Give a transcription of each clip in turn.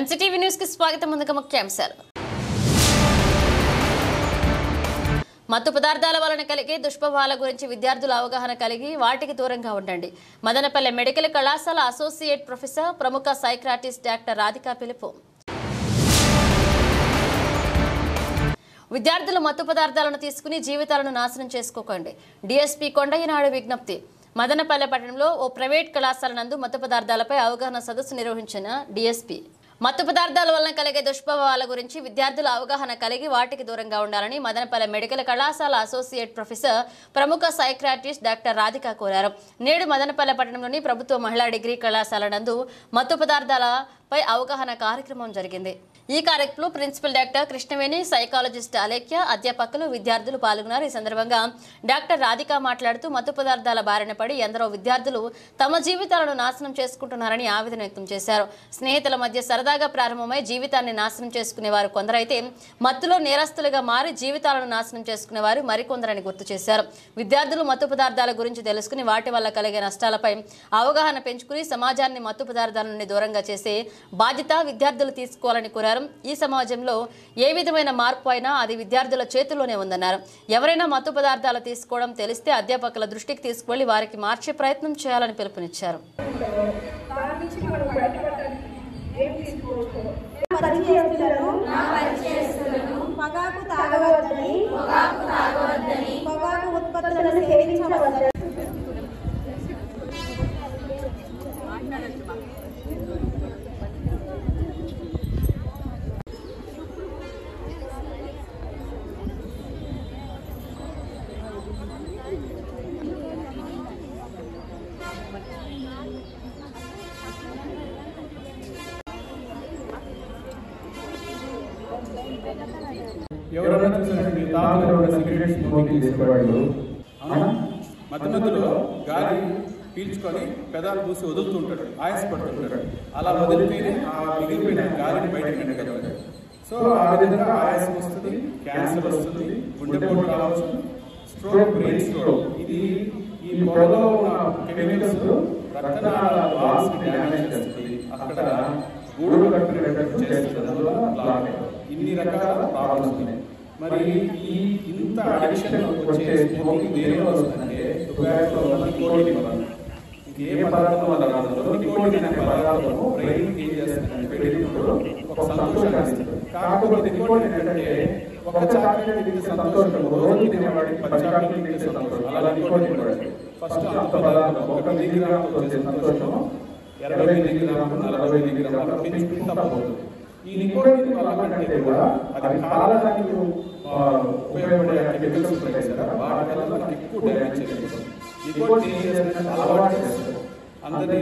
ఎన్సీటీవీ news కి స్వాగతం. ముందుగా ముఖ్యాంశాలు. మత్తు పదార్థాల వలన కలిగే దుష్ప్రభావాల గురించి విద్యార్థుల అవగాహన కలిగి వాటికి దూరంగా ఉండండి. మదనపల్లె మెడికల్ కళాశాల అసోసియేట్ ప్రొఫెసర్ ప్రముఖ సైక్రాటిస్ట్ డాక్టర్ రాధికా పిలుపు. విద్యార్థులు మత్తు పదార్థాలను తీసుకుని జీవితాలను నాశనం చేసుకోకండి. డీఎస్పీ కొండయ్యనాయుడు విజ్ఞప్తి. మదనపల్లె పట్టణంలో ఓ ప్రైవేట్ కళాశాల నందు మత్తు పదార్థాలపై అవగాహన సదస్సు నిర్వహించిన డీఎస్పీ మత్తు పదార్థాల వలన కలిగే దుష్ప్రభావాల గురించి విద్యార్థుల అవగాహన కలిగి వాటికి దూరంగా ఉండాలని మదనపల్లె మెడికల్ కళాశాల అసోసియేట్ ప్రొఫెసర్ ప్రముఖ సైక్రాటిస్ట్ డాక్టర్ రాధికా కోరారు. నేడు మదనపల్లె పట్టణంలోని ప్రభుత్వ మహిళా డిగ్రీ కళాశాల నందు మత్తు పదార్థాలపై అవగాహన కార్యక్రమం జరిగింది. ఈ కార్యక్రమంలో principal doctor Krishnaveni, psychologist Alekhya, అధ్యాపకులు, విద్యార్థులు పాల్గొన్నారు. ఈ సందర్భంగా డాక్టర్ రాధిక మాట్లాడుతూ మత్తు పదార్థాల బారిన పడి ఎందరో విద్యార్థులు తమ జీవితాలను నాశనం చేసుకుంటున్నారని ఆవేదన వ్యక్తం చేశారు. స్నేహితుల మధ్య సరదాగా ప్రారంభమై జీవితాన్ని నాశనం చేసుకునేవారు కొందరైతే మత్తులో నేరస్తులుగా మారి జీవితాలను నాశనం చేసుకునేవారు మరికొందరని గుర్తు చేశారు. విద్యార్థులు మత్తు పదార్థాల గురించి తెలుసుకుని వాటి వల్ల కలిగే నష్టాలపై అవగాహన పెంచుకుని సమాజాన్ని మత్తు పదార్థాల నుండి దూరంగా చేసే బాధ్యత విద్యార్థులు తీసుకోవాలని కోరారు. ఈ సమాజంలో ఏ విధమైన మార్పు అయినా అది విద్యార్థుల చేతుల్లోనే ఉందన్నారు. ఎవరైనా మత్తు పదార్థాలు తీసుకోవడం తెలిస్తే అధ్యాపకుల దృష్టికి తీసుకువెళ్లి వారికి మార్చే ప్రయత్నం చేయాలని పిలుపునిచ్చారు. ఎవరైనా చూసినట్టు తాతలు సిగరెట్ స్మోకింగ్ చేసేవాళ్ళు మధ్యలో గాలి పీల్చుకొని పెదాలు పూసి వదులుతుంటాడు, ఆయాసపడుతుంటాడు. అలా వదిలితేనే ఆ మిగిలిపోయిన గాలిని బయటకు ఎండగలరు. సో ఆ విధంగా ఆయాసం వస్తుంది, క్యాన్సర్ వస్తుంది, గుండెపోటు రావచ్చు, స్ట్రోక్, బ్రెయిన్ స్ట్రోక్. ఇది ఈ పొగలో ఉన్న కెమికల్స్ రక్తనాళ వాల్స్ ని డ్యామేజ్ చేస్తుంది, అక్కడ గూడు కట్టుకునేటట్టు చేస్తుంది, అందువల్ల బ్లాక్. ఇన్ని రకాల ప్రాబ్లమ్స్ ఉన్నాయి. మరి ఈ ఇంత అడిక్షన్ వచ్చే స్మోకింగ్ దేనిలో వస్తుందంటే టొబాకోలో నికోటిన్ వల్ల. ఇంకే పదార్థం వల్ల రాదు. నికోటిన్ అనే పదార్థము బ్రెయిన్ ఏం చేస్తుందంటే పెట్టినప్పుడు ఒక సంతోషాన్ని ఇస్తుంది. కాకపోతే నికోటిన్ ఏంటంటే ఒక చాక్లెట్ తింటే సంతోషం, రోజు తినేవాడికి 10 చాక్లెట్ తింటే సంతోషం. అలా నికోటిన్ కూడా ఫస్ట్ అంత పదార్థం 1 మిల్లీగ్రామ్ వచ్చే సంతోషం 20 మిల్లీగ్రాములు 40 మిల్లీగ్రాములు పెంచుకుంటా పోతుంది. ఈ నికోటిన్ వల్ల కంటే కూడా అది కాలానికి ఉపయోగపడే కెమికల్స్ ఉంటాయి కదా, వాటి వల్ల మనకి ఎక్కువ డ్యామేజ్ చేస్తుంది. నికోటిన్ ఏం చేస్తుందంటే అలవాటు చేస్తుంది. అందరినీ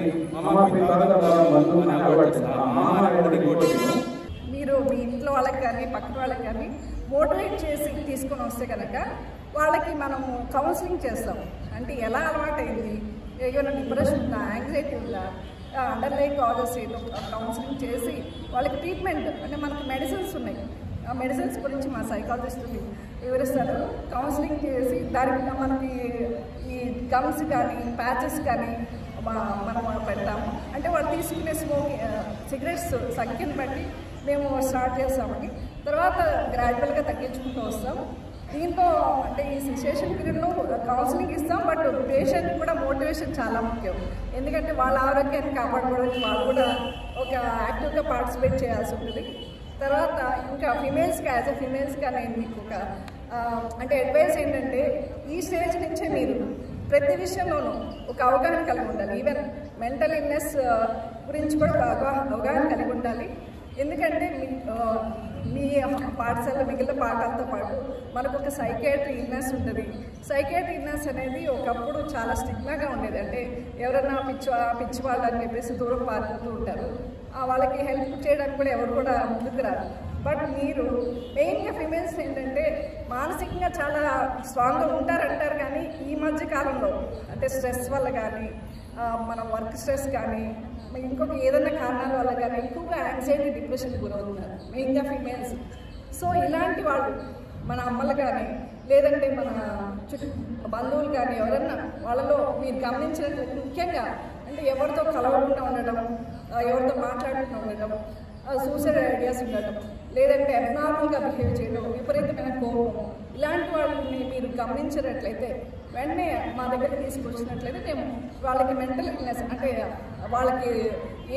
మీరు మీ ఇంట్లో వాళ్ళకి కానీ పక్కన వాళ్ళకి కానీ మోటివేట్ చేసి తీసుకొని వస్తే కనుక వాళ్ళకి మనము కౌన్సిలింగ్ చేస్తాం. అంటే ఎలా అలవాటైంది, ఏమైనా డిప్రెషన్ ఉందా, యాంగ్జైటీ ఉందా, అండర్లైన్ కాజెస్ ఏదో కౌన్సిలింగ్ చేసి వాళ్ళకి ట్రీట్మెంట్ అంటే మనకి మెడిసిన్స్ ఉన్నాయి. ఆ మెడిసిన్స్ గురించి మా సైకాలజిస్టులు వివరిస్తారు. కౌన్సిలింగ్ చేసి దానికి మనకి ఈ గమ్స్ కానీ ప్యాచెస్ కానీ మనం పెడతాము. అంటే వాళ్ళు తీసుకునే సిగరెట్స్ సంఖ్యను బట్టి మేము స్టార్ట్ చేస్తామని, తర్వాత గ్రాడ్యువల్గా తగ్గించుకుంటూ వస్తాం. దీంతో అంటే ఈ సిచ్యుయేషన్ పీరియడ్లో కౌన్సిలింగ్ ఇస్తాం, బట్ పేషెంట్ కూడా మోటివేషన్ చాలా ముఖ్యం. ఎందుకంటే వాళ్ళ ఆరోగ్యాన్ని కాపాడుకోవడానికి వాళ్ళు కూడా ఒక యాక్టివ్గా పార్టిసిపేట్ చేయాల్సి ఉంటుంది. తర్వాత ఇంకా ఫిమేల్స్కి యాజ్ ఎ ఫిమేల్స్గా నేను మీకు ఒక అంటే అడ్వైస్ ఏంటంటే ఈ స్టేజ్ నుంచే మీరు ప్రతి విషయంలోనూ ఒక అవగాహన కలిగి ఉండాలి. ఈవెన్ మెంటల్ ఇల్నెస్ గురించి కూడా అవగాహన కలిగి ఉండాలి. ఎందుకంటే మీ పాఠశాల మిగిలిన పాఠాలతో పాటు మనకు ఒక సైకియాట్రీ ఇల్నెస్ ఉంటుంది. సైకియాట్రీ ఇల్నెస్ అనేది ఒకప్పుడు చాలా స్టిగ్మాగా ఉండేది. అంటే ఎవరన్నా పిచ్చి వాళ్ళు అని చెప్పేసి దూరం పారుతూ ఉంటారు. వాళ్ళకి హెల్ప్ చేయడానికి కూడా ఎవరు కూడా ముందుకు రారు. బట్ మీరు మెయిన్గా ఫిమేల్స్ ఏంటంటే మానసికంగా చాలా స్ట్రాంగ్గా ఉంటారంటారు, కానీ ఈ మధ్య కాలంలో అంటే స్ట్రెస్ వల్ల కానీ మన వర్క్ స్ట్రెస్ కానీ ఇంకొక ఏదైనా కారణాల వల్ల కానీ ఎక్కువగా యాంగ్జైటీ, డిప్రెషన్కి గురవుతున్నారు మెయిన్గా ఫిమేల్స్. సో ఇలాంటి వాళ్ళు మన అమ్మలు కానీ లేదంటే మన చుట్టూ బంధువులు కానీ ఎవరన్నా వాళ్ళలో మీరు గమనించినట్లయితే ముఖ్యంగా అంటే ఎవరితో కలవకుండా ఉండడం, ఎవరితో మాట్లాడుతూ ఉండడం, సూసైడ్ ఐడియాస్ ఉండటం, లేదంటే అబ్నార్మల్గా బిహేవ్ చేయడం, విపరీతమైన కోపం, ఇలాంటి వాళ్ళని మీరు గమనించినట్లయితే వెంటనే మా దగ్గరికి తీసుకొచ్చినట్లయితే మేము వాళ్ళకి మెంటల్ ఇల్నెస్ అంటే వాళ్ళకి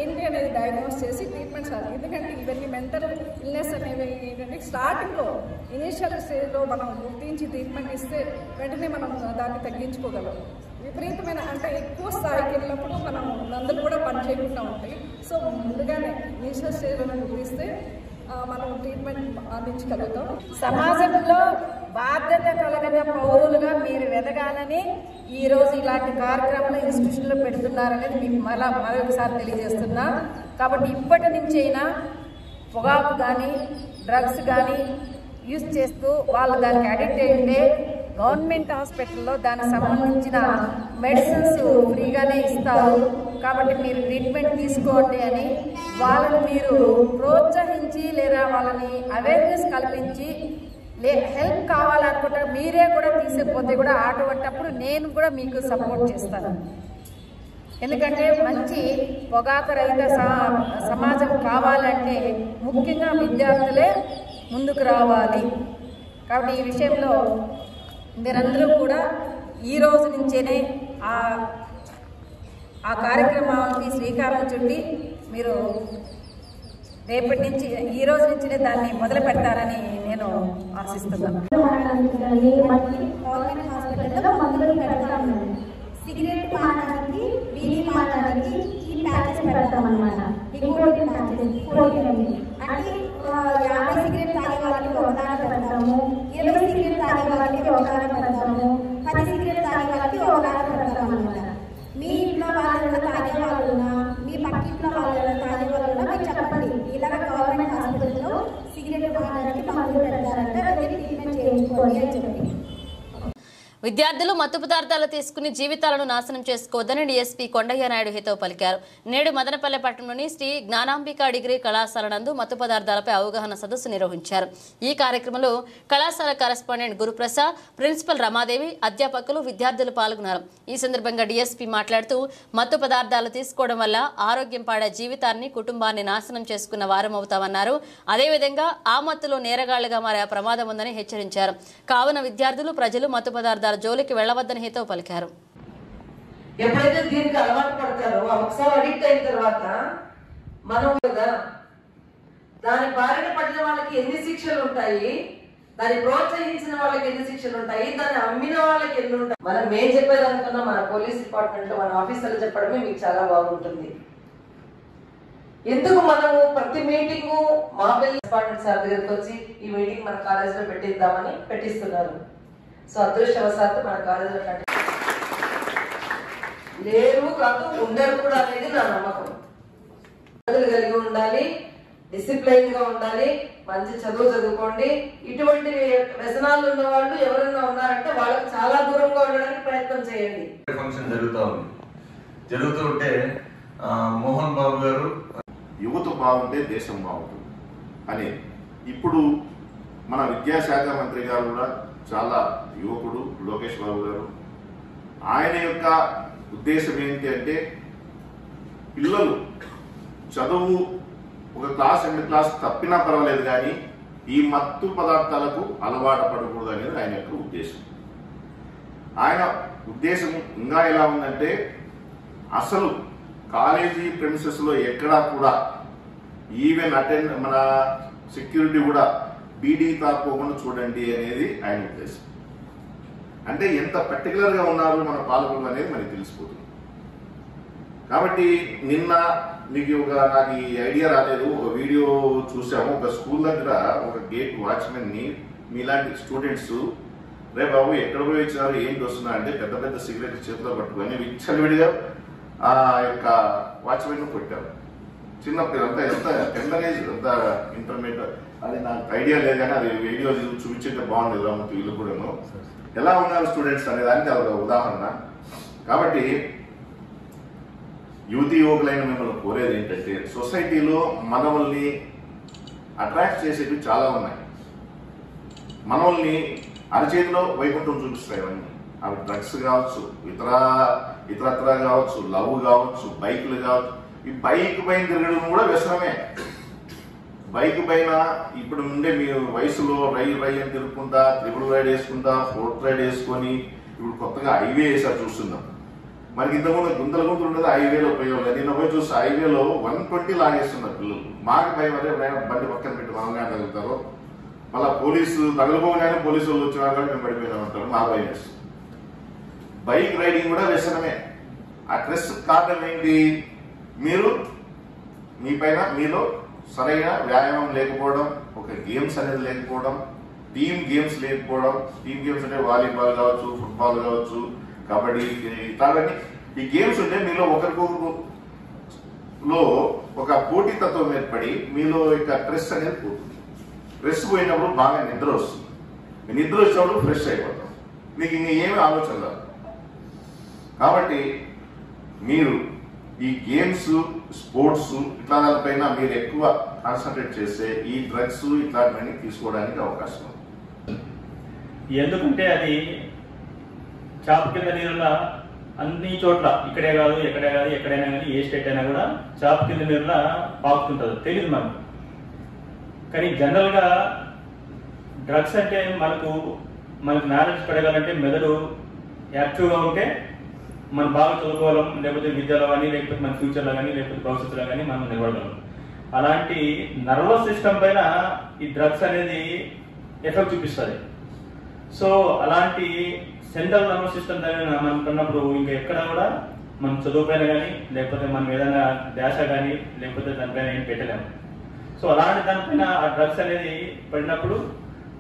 ఏంటి అనేది డయాగ్నోస్ చేసి ట్రీట్మెంట్స్. ఎందుకంటే ఇవన్నీ మెంటల్ ఇల్నెస్ అనేవి ఏంటంటే స్టార్టింగ్లో ఇనీషియల్ స్టేజ్లో మనం గుర్తించి ట్రీట్మెంట్ ఇస్తే వెంటనే మనం దాన్ని తగ్గించుకోగలం. విపరీతమైన అంటే ఎక్కువ స్థాయికి వెళ్ళినప్పుడు మనం మందులు కూడా పనిచేయకుండా ఉంటాయి. సో ముందుగానే ఇనీషియల్ స్టేజ్లో గుర్తిస్తే మనం ట్రీట్మెంట్ అందించగలుగుతాం. సమాజంలో బాధ్యత కలిగిన పౌరులుగా మీరు ఎదగాలని ఈరోజు ఇలాంటి కార్యక్రమాలు ఇన్స్టిట్యూషన్లో పెడుతున్నారనేది మీకు మరొకసారి తెలియజేస్తున్నా. కాబట్టి ఇప్పటి నుంచైనా పొగాకు కానీ డ్రగ్స్ కానీ యూజ్ చేస్తూ వాళ్ళు దానికి అడిక్ట్ అయితే గవర్నమెంట్ హాస్పిటల్లో దానికి సంబంధించిన మెడిసిన్స్ ఫ్రీగానే ఇస్తారు. కాబట్టి మీరు ట్రీట్మెంట్ తీసుకోండి అని వాళ్ళని మీరు ప్రోత్సహించి లేదా వాళ్ళని అవేర్నెస్ కల్పించి హెల్ప్ కావాలనుకుంటే మీరే కూడా తీసుకుపోతే కూడా అటువంటిప్పుడు నేను కూడా మీకు సపోర్ట్ చేస్తాను. ఎందుకంటే మంచి పొగాకు రహిత సమాజం కావాలంటే ముఖ్యంగా విద్యార్థులే ముందుకు రావాలి. కాబట్టి ఈ విషయంలో మీరందరూ కూడా ఈ రోజు నుంచేనే ఆ కార్యక్రమానికి శ్రీకారం చుట్టి మీరు రేపటి నుంచి ఈ రోజు నుంచినే దాన్ని మొదలు పెడతారని నేను ఆశిస్తున్నాను. గవర్నమెంట్ హాస్పిటల్లో మందులు పెడతాము. సిగరెట్ మానడానికి, బీడీ మానడానికి ఈ ప్యాచెస్ పెడతాం అన్నమాట. నికోటిన్ ప్యాచెస్, అంటే 50 సిగరెట్ తాగే వాళ్ళకి ఒకదాన పెడతాము, 20 సిగరెట్ తాగే వాళ్ళకి ఒకదాన పెడతాము, 10 సిగరెట్ తాగే వాళ్ళకి ఒకదాన పెడతాము అన్నమాట. మీ ఇంట్లో వాళ్ళు తాగే వాళ్ళున్నా, మీ పక్కింట్లో వాళ్ళు తాగే వాళ్ళున్నా మీరు చెప్పండి, ఇలాగ గవర్నమెంట్ హాస్పిటల్లో సిగరెట్ మానడానికి మందులు పెడతారంటే అదే ట్రీట్మెంట్ చేయించుకోండి అని చెప్పి. విద్యార్థులు మత్తు పదార్థాలు తీసుకుని జీవితాలను నాశనం చేసుకోవద్దని డీఎస్పీ కొండయ్య నాయుడు హితవు పలికారు. నేడు మదనపల్లె పట్టణంలోని శ్రీ జ్ఞానాంబిక డిగ్రీ కళాశాల నందు మత్తు పదార్థాలపై అవగాహన సదస్సు నిర్వహించారు. ఈ కార్యక్రమంలో కళాశాల కరెస్పాండెంట్ గురుప్రసాద్, ప్రిన్సిపల్ రమాదేవి, అధ్యాపకులు, విద్యార్థులు పాల్గొన్నారు. ఈ సందర్భంగా డీఎస్పీ మాట్లాడుతూ మత్తు పదార్థాలు తీసుకోవడం వల్ల ఆరోగ్యం పాడే జీవితాన్ని, కుటుంబాన్ని నాశనం చేసుకున్న వారమవుతామన్నారు. అదేవిధంగా ఆ మత్తులో నేరగాళ్లుగా మారే ప్రమాదం ఉందని హెచ్చరించారు. కావున విద్యార్థులు, ప్రజలు మత్తు పదార్థాల జోలికి వెళ్లవద్దని హితవు పలికారు. ఎప్పుడైతే దీనికి అలవాటు పడతారో, ఒకసారి అడిక్ట్ అయిన తర్వాత మనం కదా దాని బారిన పడిన వాళ్ళకి ఎన్ని శిక్షలు ఉంటాయి, దాన్ని ప్రోత్సహించిన వాళ్ళకి ఎన్ని శిక్షలు ఉంటాయి, దాన్ని అమ్మిన వాళ్ళకి ఎన్ని ఉంటాయి. మనం మేము చెప్పేదానికన్నా మన పోలీస్ డిపార్ట్మెంట్ లో మన ఆఫీసర్లు చెప్పడమే మీకు చాలా బాగుంటుంది. ఎందుకు మనము ప్రతి మీటింగ్ మా పోలీస్ డిపార్ట్మెంట్ సార్ దగ్గరికి వచ్చి ఈ మీటింగ్ మన కాలేజీలో పెట్టిద్దామని పెట్టిస్తున్నారు. సో అదృష్టవశాత్తు మన కాలేజీలో లేరు కాదు, ఉండరు కూడా అనేది నా నమ్మకం. కలిగి ఉండాలి, డిసిప్లైన్ గా ఉండాలి, మంచి చదువు చదువుకోండి. ఇటువంటి వ్యసనాలు ఉన్న వాళ్ళు ఎవరైనా ఉన్నారంటే వాళ్ళకి చాలా దూరంగా ఉండడానికి ప్రయత్నం చేయండి. ఫంక్షన్ జరుగుతూ ఉంటే మోహన్ బాబు గారు యువత బాగుంటే దేశం బాగుంటుంది అని, ఇప్పుడు మన విద్యాశాఖ మంత్రి గారు కూడా చాలా యువకుడు లోకేష్ బాబు గారు. ఆయన యొక్క ఉద్దేశం ఏంటి అంటే పిల్లలు చదువు ఒక క్లాస్ 2 క్లాస్ తప్పినా పర్వాలేదు కానీ ఈ మత్తు పదార్థాలకు అలవాటు పడకూడదు అనేది ఆయన యొక్క ఉద్దేశం. ఆయన ఉద్దేశం ఇంకా ఎలా ఉందంటే అసలు కాలేజీ ప్రెమిసెస్ లో ఎక్కడా కూడా ఈవెన్ మన సెక్యూరిటీ కూడా బీడీ తాకపోకుండా చూడండి అనేది ఆయన ఉద్దేశం. అంటే ఎంత పర్టికులర్ గా ఉన్నారు మన పాలకులు అనేది మనకి తెలిసిపోతుంది. కాబట్టి నిన్న మీకు నాకు ఈ ఐడియా రాలేదు, ఒక వీడియో చూసాము. ఒక స్కూల్ దగ్గర ఒక గేట్ వాచ్మెన్ ని మీలాంటి స్టూడెంట్స్ రే బాబు ఎక్కడ పోయి ఇచ్చినారు ఏంటి వస్తున్నా అంటే పెద్ద పెద్ద సిగరెట్ చేతిలో పట్టుకొని విచ్చలవిడిగా ఆ యొక్క వాచ్మెన్ కొట్టారు. చిన్నప్పుడు అంతా ఎంత టెండరేజ్ అంత ఇంటర్మీడియట్ అది నాకు ఐడియా లేదు కానీ అది వీడియో చూపించింటే బాగుండేది రామూర్తి వీళ్ళు కూడాను. ఎలా ఉన్నారు స్టూడెంట్స్ అనే దానికి అది ఉదాహరణ. కాబట్టి యువతి యువకులైన మిమ్మల్ని కోరేది ఏంటంటే సొసైటీలో మనల్ని అట్రాక్ట్ చేసేవి చాలా ఉన్నాయి. మనల్ని అరచేతిలో వైకుంఠం చూపిస్తాయి అవన్నీ. అవి డ్రగ్స్ కావచ్చు, ఇతరత్ర కావచ్చు, లవ్ కావచ్చు, బైకులు కావచ్చు. ఈ బైక్ పైన తిరగడం కూడా వ్యసనమే. బైక్ పైన ఇప్పుడు ఉండే మీ వయసులో రై అని తిరుగుకుంటా, ట్రిపుల్ రైడ్ వేసుకుంటా, ఫోర్త్ రైడ్ వేసుకొని ఇప్పుడు కొత్తగా హైవే వేసారు చూస్తున్నాం. మనకి ఇంతకుముందు గుంతలు ఉండదు, హైవేలో పోయేవాళ్ళు. నిన్న పోయి చూస్తే హైవేలో 120 లాగేస్తున్నారు పిల్లలు. మాకు భయం అదే బండి పక్కన పెట్టి మనమే తగులుతారు. మళ్ళీ పోలీసు తగులుకోగానే పోలీసు వాళ్ళు వచ్చినా కానీ మేము పడిపోయినా ఉంటారు. మా భయం వేస్తుంది. బైక్ రైడింగ్ కూడా వ్యసనమే. ఆ స్ట్రెస్ కారణం ఏంటి? మీరు మీ పైన మీలో సరైన వ్యాయామం లేకపోవడం, ఒక గేమ్స్ అనేది లేకపోవడం, టీమ్ గేమ్స్ లేకపోవడం. టీమ్ గేమ్స్ అంటే వాలీబాల్ కావచ్చు, ఫుట్బాల్ కావచ్చు, కబడ్డీ ఇట్లాగని ఈ గేమ్స్ ఉంటే మీలో ఒకరికొకరులో ఒక పోటీతత్వం ఏర్పడి మీలో ఇక స్ట్రెస్ అనేది పోతుంది. స్ట్రెస్ పోయినప్పుడు బాగా నిద్ర వస్తుంది. నిద్ర వచ్చినప్పుడు ఫ్రెష్ అయిపోతాం. మీకు ఇంక ఏమి ఆలోచన రాదు. కాబట్టి మీరు ఈ గేమ్స్, స్పోర్ట్స్ ఇట్లా దానిపైన మీరు ఎక్కువ కాన్సన్ట్రేట్ చేస్తే ఈ డ్రగ్స్ ఇట్లాంటివన్నీ తీసుకోవడానికి అవకాశం ఉంది. ఎందుకంటే అది చాప కింద నీరుల అన్ని చోట్ల, ఇక్కడే కాదు ఎక్కడే కాదు ఎక్కడైనా కానీ ఏ స్టేట్ అయినా కూడా చాప కింద నీరుల పాకుతుంటుంది. తెలియదు మనకు. కానీ జనరల్గా డ్రగ్స్ అంటే మనకు నాలెడ్జ్ పెరగాలంటే మెదడు యాక్టివ్గా ఉంటే మనం బాగా చదువుకోగలం, లేకపోతే విద్యలో కానీ, లేకపోతే మన ఫ్యూచర్లో కానీ, లేకపోతే భవిష్యత్తులో కానీ మనం నిలబడగలం. అలాంటి నర్వస్ సిస్టమ్ పైన ఈ డ్రగ్స్ అనేది ఎఫెక్ట్ చూపిస్తుంది. సో అలాంటి సెంట్రల్ నర్వస్ సిస్టమ్ దగ్గర మనం ఉన్నప్పుడు ఇంకా ఎక్కడ కూడా మనం చదువు పైన కానీ, లేకపోతే మనం ఏదైనా ధ్యాస కానీ, లేకపోతే దానిపైన ఏం పెట్టలేము. సో అలాంటి దానిపైన ఆ డ్రగ్స్ అనేది పడినప్పుడు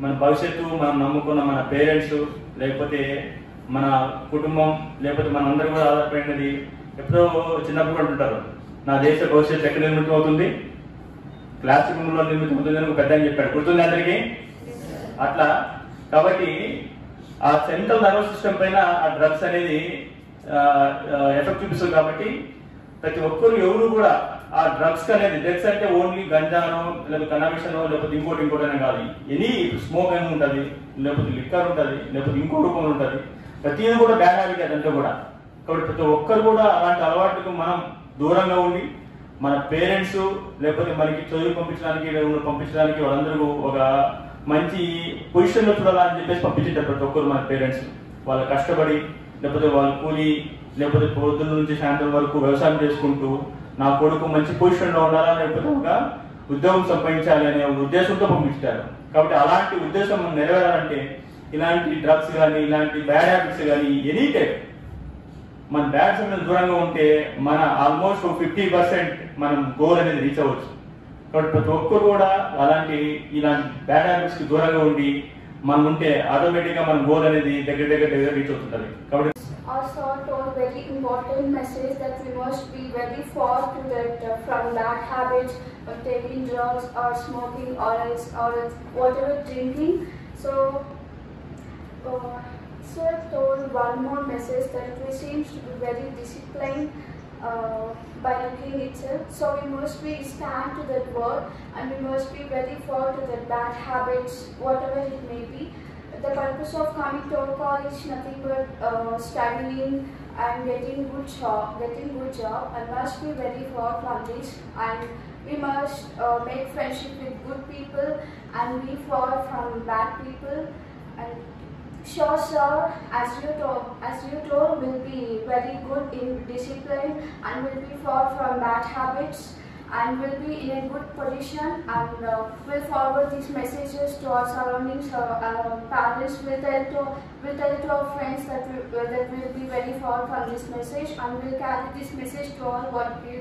మన భవిష్యత్తు, మనం నమ్ముకున్న మన పేరెంట్స్, లేకపోతే మన కుటుంబం, లేకపోతే మనందరూ కూడా ఆధారపడినది. ఎప్పుడో చిన్నప్పుడు అంటుంటారు, నా దేశ భవిష్యత్తు ఎక్కడ నిర్మితం అవుతుంది, క్లాస్ రూమ్లో నిర్మితం అవుతుంది అని ఒక పెద్ద అని చెప్పాడు. గుర్తుంది అందరికీ? అట్లా కాబట్టి ఆ సెంట్రల్ నర్వస్ సిస్టమ్ పైన ఆ డ్రగ్స్ అనేది ఎఫెక్ట్ చూపిస్తుంది. కాబట్టి ప్రతి ఒక్కరు ఎవరు కూడా ఆ డ్రగ్స్ అనేది, డ్రగ్స్ అంటే ఓన్లీ గంజానో లేకపోతే కనాబిషనో లేకపోతే ఇంకోటైనా కాదు. ఎనీ స్మోక్ అని ఉంటుంది, లేకపోతే లిక్కర్ ఉంటుంది, లేకపోతే ఇంకో రూపంలో ఉంటుంది. ప్రతిదీ కూడా బ్యాడ్ హ్యాబిట్ అదంతా కూడా. కాబట్టి ప్రతి ఒక్కరు కూడా అలాంటి అలవాట్లకు మనం దూరంగా ఉండి మన పేరెంట్స్, లేకపోతే మనకి చదువు పంపించడానికి వాళ్ళందరూ ఒక మంచి పొజిషన్లో చూడాలని చెప్పేసి పంపించేటారు ప్రతి ఒక్కరు. మన పేరెంట్స్ వాళ్ళు కష్టపడి, లేకపోతే వాళ్ళ కూలి, లేకపోతే పొద్దున్న నుంచి సాయంత్రం వరకు వ్యవసాయం చేసుకుంటూ నా కొడుకు మంచి పొజిషన్లో ఉండాలా, లేకపోతే ఒక ఉద్యోగం సంపాదించాలి అనే ఉద్దేశంతో పంపించారు. కాబట్టి అలాంటి ఉద్దేశం నెరవేరాలంటే ఇలాంటి డ్రగ్స్ కానీ, ఇలాంటి బ్యాడ్ హ్యాబిట్స్ కానీ, ఎనీ టైప్ మన బ్యాడ్ హ్యాబిట్స్ దూరంగా ఉంటే మన ఆల్మోస్ట్ 50% మనం గోల్ అనేది రీచ్ అవ్వచ్చు. కాబట్టి ప్రతి ఒక్కరు కూడా ఇలాంటి బ్యాడ్ హ్యాబిట్స్ కి దూరంగా ఉండి మనం ఉంటే ఆటోమేటిక్ గా మన గోల్ అనేది దగ్గర రీచ్ అవుతుంది. కాబట్టి also told very important message that we must be very far to that from bad habits of taking drugs or smoking or else whatever drinking. So sir told one more message that we seems to be very disciplined by looking itself. So we must be stand to that word and we must be very far to that bad habits, whatever it may be. The purpose of coming to our college is nothing but studying and getting good job and must be very far from this, and we must make friendship with good people and be far from bad people. And sure sir, as you told will be very good in discipline and will be far from bad habits and will be in a good position, and will forward these messages to our surroundings. Our parents will tell to our friends that will be very far from this message, and will carry this message to all what we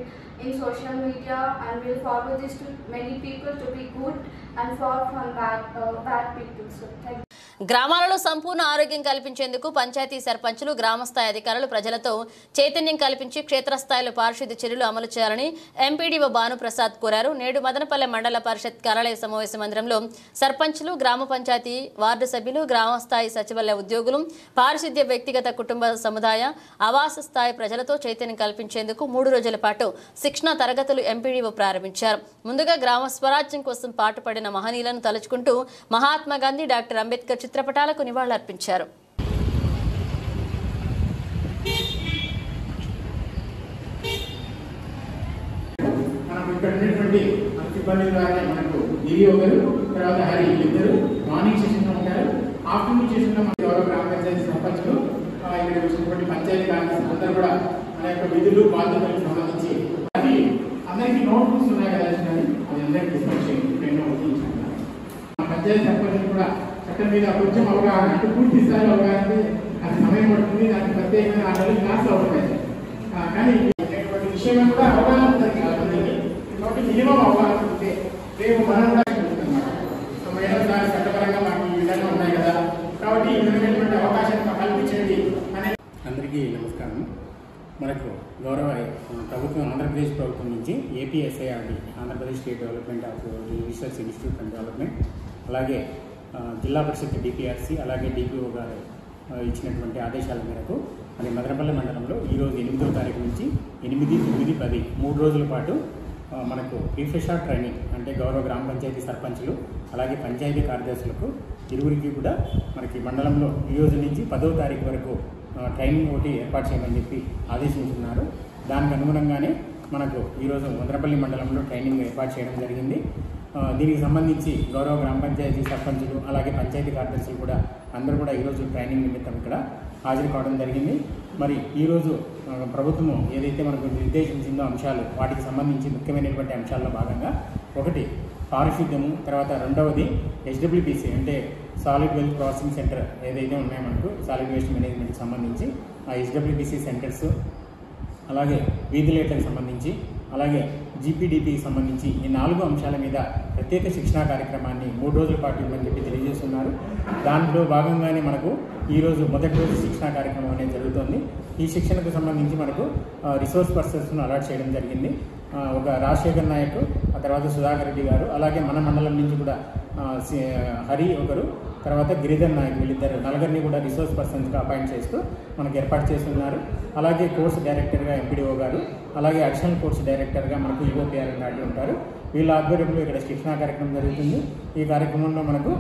in social media, and will forward this to many people to be good and far from bad people. So thank you. గ్రామాలలో సంపూర్ణ ఆరోగ్యం కల్పించేందుకు పంచాయతీ సర్పంచులు, గ్రామస్థాయి అధికారులు ప్రజలతో చైతన్యం కల్పించి క్షేత్రస్థాయిలో పారిశుద్ధ్య చర్యలు అమలు చేయాలని ఎంపీడీఓ భానుప్రసాద్ కోరారు. నేడు మదనపల్లె మండల పరిషత్ కార్యాలయ సమావేశ మందిరంలో సర్పంచులు, గ్రామ పంచాయతీ వార్డు సభ్యులు, గ్రామస్థాయి సచివాలయ ఉద్యోగులు, పారిశుద్ధ్య వ్యక్తిగత కుటుంబ సముదాయ ఆవాస స్థాయి ప్రజలతో చైతన్యం కల్పించేందుకు 3 రోజుల పాటు శిక్షణ తరగతులు ఎంపీడీఓ ప్రారంభించారు. ముందుగా గ్రామ స్వరాజ్యం కోసం పాటుపడిన మహనీయులను తలుచుకుంటూ మహాత్మా గాంధీ, డాక్టర్ అంబేద్కర్ చిత్రపటాలకు నివాళులర్పించారు. మనకు ఇక్కడ ఉన్నటువంటి సిబ్బంది మనకు దివ్య ఒకరు, తర్వాత హరి ఇద్దరు మార్నింగ్ సెషన్లో ఉంటారు. ఆఫ్టర్నూన్ సెషన్లో మన గౌరవ గ్రామ పంచాయతీ సర్పంచులు ఇక్కడ వచ్చినటువంటి పంచాయతీ కార్యదర్శులు అందరూ కూడా మన యొక్క విధులు బాధ్యతలకు సంబంధించి అది అందరికీ నోట్ బుక్స్ ఉన్నాయి కదా, అది అందరికీ డిస్కస్ చేయండి. పంచాయతీ సర్పంచులు కూడా చట్టం మీద కొంచెం అవగాహన, అంటే పూర్తి స్థాయిలో అవగాహన అది సమయం పడుతుంది. దానికి ప్రత్యేకంగా ఆ నెల క్లాసులు అవుతాయి. కానీ ఇటువంటి విషయం కూడా అవగాహన ఉంటుంది కాబట్టి మినిమం అవగాహన ఉంటే రేపు మనం కూడా మేడం సార్ చట్టపరంగా మాకు ఈ విధంగా ఉన్నాయి కదా, కాబట్టి ఈ విధమైనటువంటి అవకాశాన్ని కల్పించండి అనే. అందరికీ నమస్కారం. మనకు గౌరవ ప్రభుత్వం, ఆంధ్రప్రదేశ్ ప్రభుత్వం నుంచి APSIRD, Andhra Pradesh state development of research institute and development, అలాగే జిల్లా పరిషత్ డిపిఆర్సి, అలాగే డిపిఓ గారు ఇచ్చినటువంటి ఆదేశాల మేరకు మరి మదనపల్లి మండలంలో ఈరోజు 8వ తారీఖు నుంచి 8, 9, 10 3 రోజుల పాటు మనకు రిఫ్రెషర్ ట్రైనింగ్, అంటే గౌరవ గ్రామ పంచాయతీ సర్పంచులు అలాగే పంచాయతీ కార్యదర్శులకు ఇరువురికి కూడా మనకి మండలంలో ఈ రోజు నుంచి 10వ తారీఖు వరకు ట్రైనింగ్ ఒకటి ఏర్పాటు చేయమని చెప్పి ఆదేశించున్నారు. దానికి అనుగుణంగానే మనకు ఈరోజు మదనపల్లి మండలంలో ట్రైనింగ్ ఏర్పాటు చేయడం జరిగింది. దీనికి సంబంధించి గౌరవ గ్రామ పంచాయతీ సర్పంచులు అలాగే పంచాయతీ కార్యదర్శులు కూడా అందరూ కూడా ఈరోజు ట్రైనింగ్ నిమిత్తం ఇక్కడ హాజరు కావడం జరిగింది. మరి ఈరోజు ప్రభుత్వము ఏదైతే మనకు నిర్దేశించిందో అంశాలు, వాటికి సంబంధించి ముఖ్యమైనటువంటి అంశాల్లో భాగంగా ఒకటి పారిశుద్ధ్యము, తర్వాత రెండవది HWPC అంటే సాలిడ్ వేస్ట్ ప్రాసెసింగ్ సెంటర్ ఏదైతే ఉన్నాయో మనకు సాలిడ్ వేస్ట్ మేనేజ్మెంట్కి సంబంధించి ఆ HWPC సెంటర్స్, అలాగే వీధి లైట్లకు సంబంధించి, అలాగే GPDPకి సంబంధించి ఈ 4 అంశాల మీద ప్రత్యేక శిక్షణా కార్యక్రమాన్ని 3 రోజుల పాటు ఇవ్వమని చెప్పి తెలియజేస్తున్నారు. దాంట్లో భాగంగానే మనకు ఈరోజు మొదటి రోజు శిక్షణా కార్యక్రమం అనేది జరుగుతుంది. ఈ శిక్షణకు సంబంధించి మనకు రిసోర్స్ పర్సన్స్ను అలాట్ చేయడం జరిగింది. ఒక రాజశేఖర్ నాయక్, ఆ తర్వాత సుధాకర్ రెడ్డి గారు, అలాగే మన మండలం నుంచి కూడా హరి ఒకరు, తర్వాత గిరిధర్ నాయక్, వీళ్ళిద్దరు నలుగురిని కూడా రిసోర్స్ పర్సన్స్గా అపాయింట్ చేస్తూ మనకు ఏర్పాటు చేస్తున్నారు. అలాగే కోర్సు డైరెక్టర్గా ఎంపీడీఓ గారు, అలాగే అడిషనల్ కోర్సు డైరెక్టర్గా మనకు ఈఓపీఆర్ నాటి ఉంటారు. వీళ్ళ ఆధ్వర్యంలో ఇక్కడ శిక్షణా కార్యక్రమం జరుగుతుంది. ఈ కార్యక్రమంలో మనకు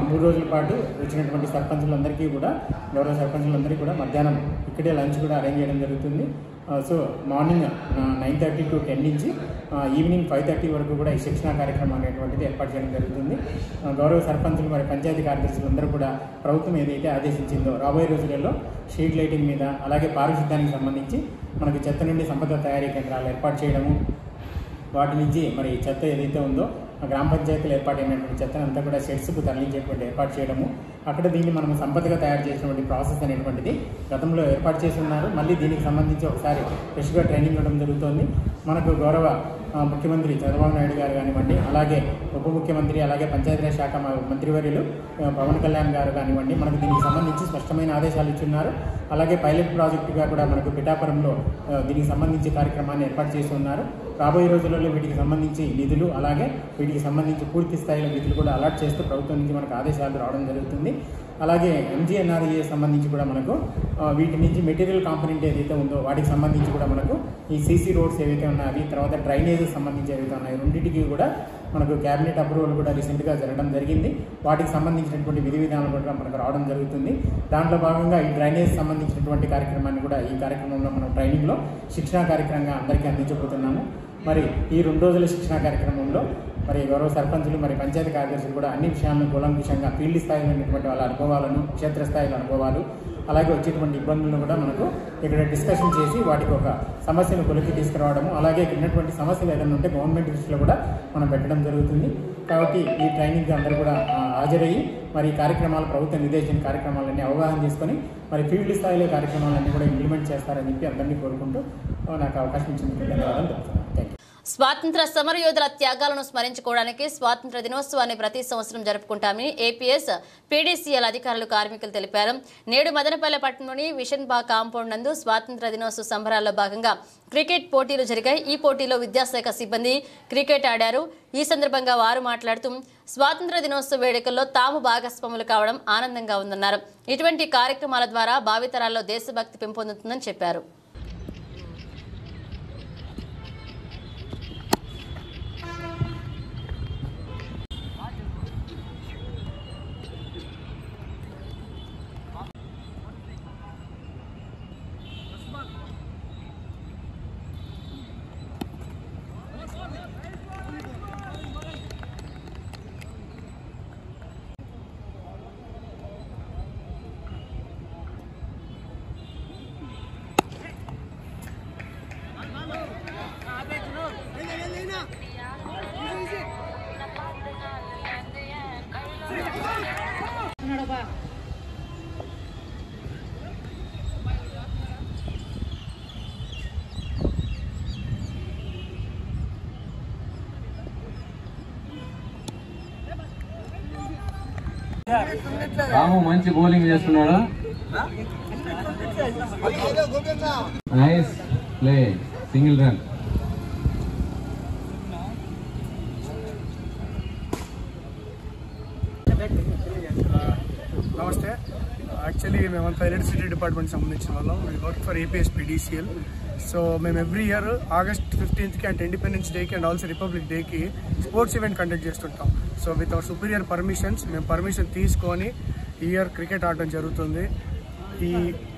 3 రోజుల పాటు వచ్చినటువంటి సర్పంచులందరికీ కూడా, గౌరవ సర్పంచులందరికీ కూడా మధ్యాహ్నం ఇక్కడే లంచ్ కూడా అరేంజ్ చేయడం జరుగుతుంది. సో మార్నింగ్ 9:30 to 10 నుంచి ఈవినింగ్ 5:30 వరకు కూడా ఈ శిక్షణా కార్యక్రమం అనేటువంటిది ఏర్పాటు చేయడం జరుగుతుంది. గౌరవ సర్పంచులు మరి పంచాయతీ కార్యదర్శులు అందరూ కూడా ప్రభుత్వం ఏదైతే ఆదేశించిందో రాబోయే రోజులలో స్ట్రీట్ లైటింగ్ మీద, అలాగే పారిశుద్ధ్యానికి సంబంధించి మనకి చెత్త నుండి సంపద తయారీ కేంద్రాలు ఏర్పాటు చేయడము, వాటి నుంచి మరి చెత్త ఏదైతే ఉందో గ్రామ పంచాయతీలు ఏర్పాటైనటువంటి చెత్తను అంతా కూడా షెడ్స్కు తరలించేటువంటి ఏర్పాటు చేయడము, అక్కడ దీన్ని మనం సంపదగా తయారు చేసినటువంటి ప్రాసెస్ అనేటువంటిది గతంలో ఏర్పాటు చేసి ఉన్నారు. మళ్ళీ దీనికి సంబంధించి ఒకసారి ఫ్రెష్గా ట్రైనింగ్ ఇవ్వడం జరుగుతుంది. మనకు గౌరవ ముఖ్యమంత్రి చంద్రబాబు నాయుడు గారు కానివ్వండి, అలాగే ఉప ముఖ్యమంత్రి, అలాగే పంచాయతీరాజ్ శాఖ మంత్రివర్యులు పవన్ కళ్యాణ్ గారు కానివ్వండి, మనకు దీనికి సంబంధించి స్పష్టమైన ఆదేశాలు ఇచ్చున్నారు. అలాగే పైలట్ ప్రాజెక్టుగా కూడా మనకు పిఠాపురంలో దీనికి సంబంధించి కార్యక్రమాన్ని ఏర్పాటు చేసి ఉన్నారు. రాబోయే రోజులలో వీటికి సంబంధించి నిధులు, అలాగే వీటికి సంబంధించి పూర్తి స్థాయిలో నిధులు కూడా అలాట్ చేస్తూ ప్రభుత్వం నుంచి మనకు ఆదేశాలు రావడం జరుగుతుంది. అలాగే MGNREGA సంబంధించి కూడా మనకు వీటి నుంచి మెటీరియల్ కాంపోనెంట్ ఏదైతే ఉందో వాటికి సంబంధించి కూడా మనకు ఈ CC రోడ్స్ ఏవైతే ఉన్నాయో, తర్వాత డ్రైనేజెస్ సంబంధించి ఏవైతే ఉన్నాయో, రెండింటికి కూడా మనకు క్యాబినెట్ అప్రూవల్ కూడా రీసెంట్గా జరగడం జరిగింది. వాటికి సంబంధించినటువంటి విధి విధానాలు కూడా మనకు రావడం జరుగుతుంది. దాంట్లో భాగంగా ఈ డ్రైనేజ్ సంబంధించినటువంటి కార్యక్రమాన్ని కూడా ఈ కార్యక్రమంలో మనం ట్రైనింగ్లో శిక్షణా కార్యక్రమంగా అందరికీ అందించబోతున్నాము. మరి ఈ 2 రోజుల శిక్షణా కార్యక్రమంలో మరి గౌరవ సర్పంచులు, మరి పంచాయతీ కార్యదర్శులు కూడా అన్ని విషయాలను కూలంకషంగా ఫీల్డ్ స్థాయిలో ఉన్నటువంటి వాళ్ళ అనుభవాలను, క్షేత్రస్థాయిలో అనుభవాలు, అలాగే వచ్చేటువంటి ఇబ్బందులను కూడా మనకు ఇక్కడ డిస్కషన్ చేసి వాటికి ఒక సమస్యను కొలికి తీసుకురావడము, అలాగే ఇక్కడ ఉన్నటువంటి సమస్యలు ఏదైనా ఉంటే గవర్నమెంట్ దృష్టిలో కూడా మనం పెట్టడం జరుగుతుంది. కాబట్టి ఈ ట్రైనింగ్కి అందరూ కూడా హాజరయ్యి మరి ఈ కార్యక్రమాలు, ప్రభుత్వ నిర్దేశించిన కార్యక్రమాలన్నీ అవగాహన చేసుకొని మరి ఫీల్డ్ స్థాయిలో కార్యక్రమాలన్నీ కూడా ఇంప్లిమెంట్ చేస్తారని చెప్పి అందరినీ కోరుకుంటూ నాకు అవకాశం ఇచ్చినందుకు ధన్యవాదాలు తెలుపుతున్నాను. Thank you. స్వాతంత్ర సమరయోధుల త్యాగాలను స్మరించుకోవడానికి స్వాతంత్ర దినోత్సవాన్ని ప్రతి సంవత్సరం జరుపుకుంటామని ఏపీఎస్ PDCL అధికారులు, కార్మికులు తెలిపారు. నేడు మదనపల్లె పట్టణంలోని విషన్ బాగ్ కాంపౌండ్ నందు స్వాతంత్ర దినోత్సవ సంబరాల్లో భాగంగా క్రికెట్ పోటీలు జరిగాయి. ఈ పోటీలో విద్యాశాఖ సిబ్బంది క్రికెట్ ఆడారు. ఈ సందర్భంగా వారు మాట్లాడుతూ స్వాతంత్ర దినోత్సవ వేడుకల్లో తాము భాగస్వాములు కావడం ఆనందంగా ఉందన్నారు. ఇటువంటి కార్యక్రమాల ద్వారా భావితరాల్లో దేశభక్తి పెంపొందుతుందని చెప్పారు. రాము మంచి బౌలింగ్ చేస్తున్నాడు. Nice play, single run. నమస్తే. యాక్చువల్లీ మేమంతా ఎలక్ట్రిసిటీ డిపార్ట్మెంట్ సంబంధించిన వాళ్ళం. We work for APSPDCL. So మేము every year August 15th and independence డేకి అండ్ ఆల్సో రిపబ్లిక్ డేకి స్పోర్ట్స్ ఈవెంట్ కండక్ట్ చేస్తుంటాం. So with our superior permissions మేము పర్మిషన్ తీసుకొని ఈ ఇయర్ క్రికెట్ ఆడడం జరుగుతుంది.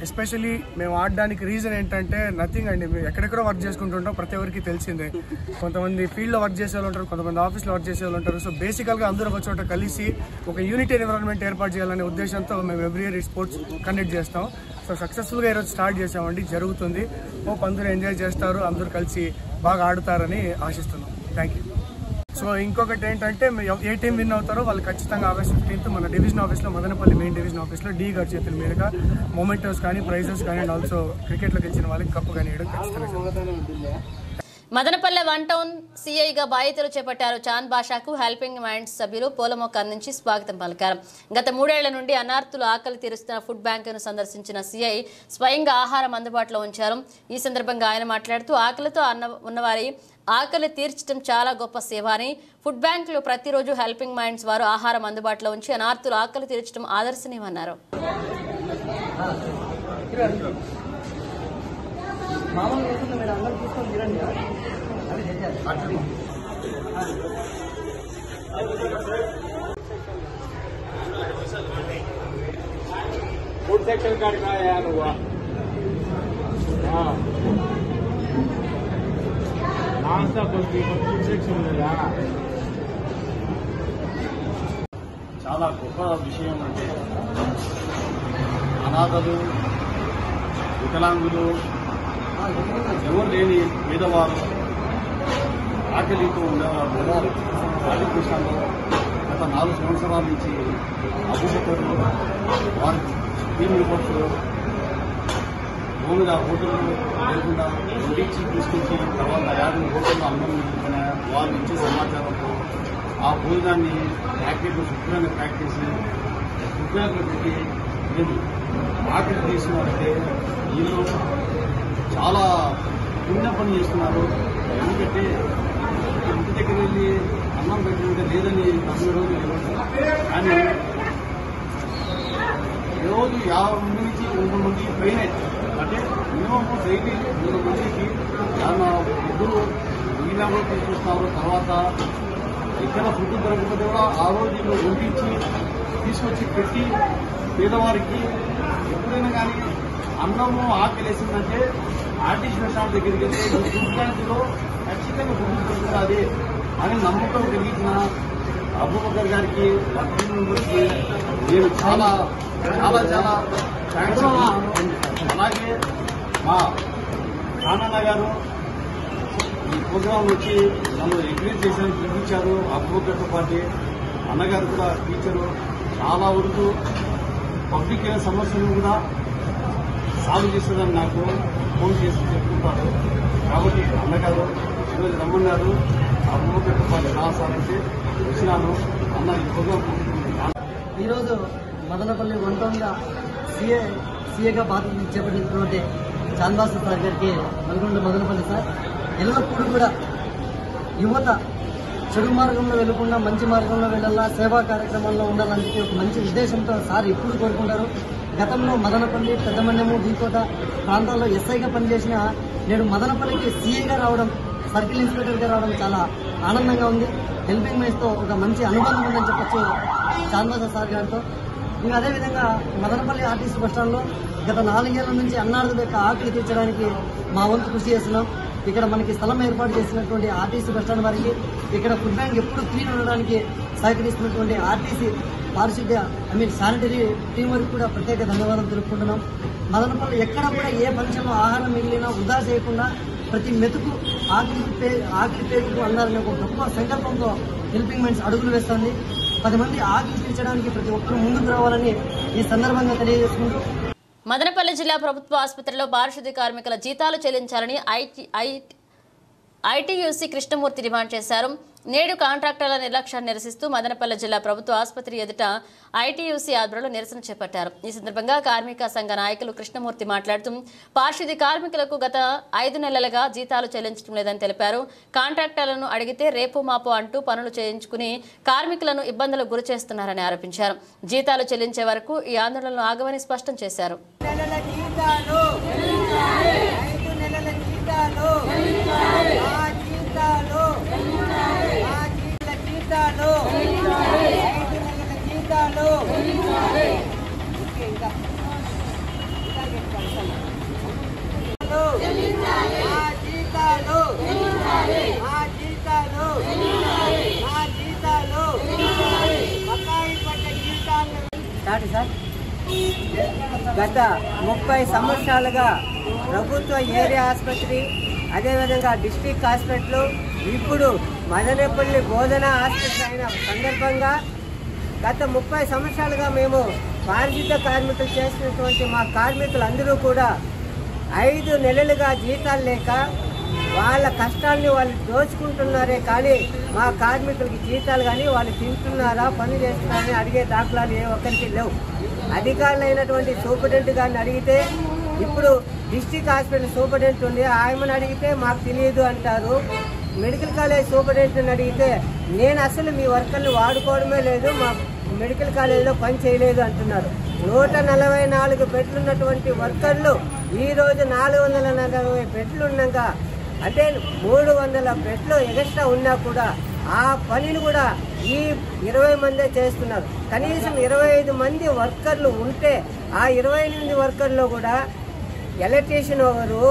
ఎస్పెషలీ మేము ఆడడానికి రీజన్ ఏంటంటే నథింగ్ అండి. మేము ఎక్కడెక్కడో వర్క్ చేసుకుంటుంటాం, ప్రతి ఒక్కరికి తెలిసిందే. కొంతమంది ఫీల్డ్లో వర్క్ చేసే వాళ్ళు ఉంటారు, కొంతమంది ఆఫీస్లో వర్క్ చేసే వాళ్ళు ఉంటారు. సో బేసికల్గా అందరూ ఒక చోట కలిసి ఒక యూనిటీ ఎన్విరాన్మెంట్ ఏర్పాటు చేయాలనే ఉద్దేశంతో మేము ఎవ్రీ ఇయర్ ఈ స్పోర్ట్స్ కండక్ట్ చేస్తాం. సో సక్సెస్ఫుల్గా ఈరోజు స్టార్ట్ చేసామండి, జరుగుతుంది. హోప్ అందరూ ఎంజాయ్ చేస్తారు, అందరూ కలిసి బాగా ఆడుతారని ఆశిస్తున్నాం. Thank you. సో ఇంకొకటి ఏంటంటే ఏ టీం విన్ అవుతారో వాళ్ళు ఖచ్చితంగా August 15th మన డివిజన్ ఆఫీస్లో, మదనపల్లి మెయిన్ డివిజన్ ఆఫీస్లో D గారి చేతుల మీదుగా మొమెంటోస్ కానీ ప్రైజెస్ కానీ అండ్ ఆల్సో క్రికెట్లో గెలిచిన వాళ్ళకి కప్పు కానీ ఇవ్వడం ఖచ్చితంగా. మదనపల్లె 1 టౌన్ సిఐగా బాధ్యతలు చేపట్టారు చాంద్ బాషాకు హెల్పింగ్ మైండ్స్ సభ్యులు పూలమొక్క అందించి స్వాగతం పలికారు. గత 3 ఏళ్ల నుండి అనార్తులు ఆకలి తీరుస్తున్న ఫుడ్ బ్యాంకును సందర్శించిన సిఐ స్వయంగా ఆహారం అందుబాటులో ఉంచారు. ఈ సందర్భంగా ఆయన మాట్లాడుతూ ఆకలితో ఉన్నవారి ఆకలి తీర్చడం చాలా గొప్ప సేవ అని, ఫుడ్ బ్యాంకులు ప్రతిరోజు హెల్పింగ్ మైండ్స్ వారు ఆహారం అందుబాటులో ఉంచి అనార్తులు ఆకలి తీర్చడం ఆదర్శనీయమన్నారు. फूड सेक्शन कार्ड का यार हुआ नाश्ता कुछ फूड सेक्शन లేదా చాలా గొప్ప విషయం. అంటే అనాథలు, వికలాంగులు, ఎవరు లేని పేదవారు, ఆకలితో ఉండేవారు రాజకృష్ణలో గత 4 సంవత్సరాల నుంచి అభిషేకరు వారి టీం రిపోర్ట్స్ భూమిగా హోటల్ లేకుండా వడ్డించి తీసుకొచ్చి తర్వాత 50 హోటల్లో అన్నం తీసుకునే వారు ఇచ్చే సమాచారంతో ఆ భోజనాన్ని ప్యాకెట్లు శుభ్రంగా ప్యాక్ చేసి శుభ్రంగా పెట్టి లేదు ఆకలి తీసుకున్నారంటే వీళ్ళు చాలా పుణ్య పని చేస్తున్నారు. ఎందుకంటే ఇంటి దగ్గర వెళ్ళి అన్నం పెట్టినట్టే లేదని 10 రోజులు కానీ రోజు 50 నుంచి 100 మంది ట్రైన్ అవుతారు. అంటే మినిమం డైలీ 100 మందికి ఇద్దరు మిగిలిన తీసుకొస్తున్నారు. తర్వాత ఇక్కడ ఫుడ్ దొరకకపోతే కూడా ఆ రోజు వడ్డించి తీసుకొచ్చి పెట్టి పేదవారికి ఎప్పుడైనా కానీ అన్నము ఆకలేసిందంటే ఆర్టీసీ షాప్ దగ్గరికి వెళ్తే ఫుడ్ బ్యాంకులో ఖచ్చితంగా ఫుడ్ దొరుకుతుంది అని నమ్మకం కలిగించిన అబూబకర్ గారికి నేను చాలా చాలా చాలా థ్యాంక్స్. అలాగే మా నాన్న గారు ఈ ప్రోగ్రాం వచ్చి నన్ను ఎంకరేజ్ చేశారు, పిలిపించారు. అబూబకర్తో పాటు అన్నగారు కూడా టీచరు చాలా వరకు పబ్లిక్ అయిన సమస్యలు కూడా సాల్వ్ చేస్తుందని నాకు ఫోన్ చేసి చెప్పుకుంటారు. కాబట్టి అన్నగారు ఈరోజు రమ్మన్నారు. అబూబకర్తో పాటు చాలాసార్లు అయితే వచ్చినాను. అన్న ఈ ప్రోగ్రాం ఈరోజు మదనపల్లి 1 టౌన్గా సీఏగా బాధ్యతలు చేపట్టినటువంటి చాంద్ బాషా సార్ గారికి నల్గొండ మదనపల్లి సార్ ఎల్లప్పుడూ కూడా యువత చెడు మార్గంలో వెళ్లకుండా మంచి మార్గంలో వెళ్ళాలా, సేవా కార్యక్రమాల్లో ఉండాలని చెప్పి ఒక మంచి ఉద్దేశంతో సార్ ఎప్పుడు కోరుకుంటారు. గతంలో మదనపల్లి, పెద్దమన్యము, దీకోట ప్రాంతాల్లో ఎస్ఐగా పనిచేసిన నేడు మదనపల్లికి సీఏగా రావడం, సర్కిల్ ఇన్స్పెక్టర్గా రావడం చాలా ఆనందంగా ఉంది. హెల్పింగ్ మైండ్స్తో ఒక మంచి అనుబంధం ఉందని చెప్పచ్చు చాంద్ బాషా సార్ గారితో. ఇంకా అదేవిధంగా మదనపల్లి ఆర్టీసీ బస్టాండ్లో గత 4 ఏళ్ల నుంచి అన్నార్థుల యొక్క ఆకలి తీర్చడానికి మా వంతు కృషి చేస్తున్నాం. ఇక్కడ మనకి స్థలం ఏర్పాటు చేసినటువంటి ఆర్టీసీ బస్టాండ్ వారికి, ఇక్కడ ఫుడ్ బ్యాంక్ ఎప్పుడు క్లీన్ ఉండడానికి సహకరిస్తున్నటువంటి ఆర్టీసీ పారిశుద్ధ్య శానిటరీ టీం వరకు కూడా ప్రత్యేక ధన్యవాదాలు తెలుపుకుంటున్నాం. మదనపల్లి ఎక్కడ కూడా ఏ ఫంక్షన్లో ఆహారం మిగిలినా వృధా చేయకుండా ప్రతి మెతుకు ఆకలి పేరుకు అన్నారనే ఒక గొప్ప సంకల్పంతో హెల్పింగ్ మైండ్స్ అడుగులు వేస్తుంది. 10 మంది ఆకలి తీర్చడానికి ప్రతి ఒక్కరూ ముందుకు రావాలని ఈ సందర్భంగా తెలియజేసుకుంటూ మదనపల్లి జిల్లా ప్రభుత్వ ఆసుపత్రిలో పారిశుద్ధ్య కార్మికుల జీతాలు చెల్లించాలని ఐటీయూసీ కృష్ణమూర్తి డిమాండ్ చేశారు. నేడు కాంట్రాక్టర్ల నిర్లక్ష్యాన్ని నిరసిస్తూ మదనపల్లి జిల్లా ప్రభుత్వ ఆసుపత్రి ఎదుట ఐటీయూసీ ఆధ్వర్యంలో నిరసన చేపట్టారు. ఈ సందర్భంగా కార్మిక సంఘ నాయకులు కృష్ణమూర్తి మాట్లాడుతూ పారిశుద్ధ్య కార్మికులకు గత 5 నెలలుగా జీతాలు చెల్లించడం లేదని తెలిపారు. కాంట్రాక్టర్లను అడిగితే రేపు మాపు అంటూ పనులు చేయించుకుని కార్మికులను ఇబ్బందులకు గురి చేస్తున్నారని ఆరోపించారు. జీతాలు చెల్లించే వరకు ఈ ఆందోళనలు ఆగవని స్పష్టం చేశారు. గత 30 సంవత్సరాలుగా ప్రభుత్వ ఏరియా ఆసుపత్రి, అదేవిధంగా డిస్ట్రిక్ట్ హాస్పిటల్, ఇప్పుడు మదనపల్లి బోధన ఆసుపత్రి అయిన సందర్భంగా గత 30 సంవత్సరాలుగా మేము పారిశుద్ధ్య కార్మికులు చేసినటువంటి మా కార్మికులందరూ కూడా 5 నెలలుగా జీతాలు లేక వాళ్ళ కష్టాన్ని వాళ్ళు దోచుకుంటున్నారే కానీ మా కార్మికులకి జీతాలు కానీ వాళ్ళు తింటున్నారా, పని చేస్తున్నారని అడిగే దాఖలాలు ఏ ఒక్కరికి లేవు. అధికారులైనటువంటి సూపరింటెండెంట్ గారిని అడిగితే, ఇప్పుడు డిస్ట్రిక్ట్ హాస్పిటల్ సూపరింటెండెంట్ ఉంది, ఆయమని అడిగితే మాకు తెలియదు అంటారు. మెడికల్ కాలేజ్ సూపరింటెండెంట్ అడిగితే నేను అసలు మీ వర్కర్లు వాడుకోవడమే లేదు, మా మెడికల్ కాలేజీలో పని చేయలేదు అంటున్నారు. 144 బెడ్లు ఉన్నటువంటి వర్కర్లు ఈరోజు 440 బెడ్లు ఉన్నాక, అంటే 300 బెడ్లు ఎక్స్ట్రా ఉన్నా కూడా ఆ పనిని కూడా ఈ 20 మందే చేస్తున్నారు. కనీసం 25 మంది వర్కర్లు ఉంటే ఆ 28 వర్కర్లో కూడా ఎలక్ట్రీషియన్ ఒకరు,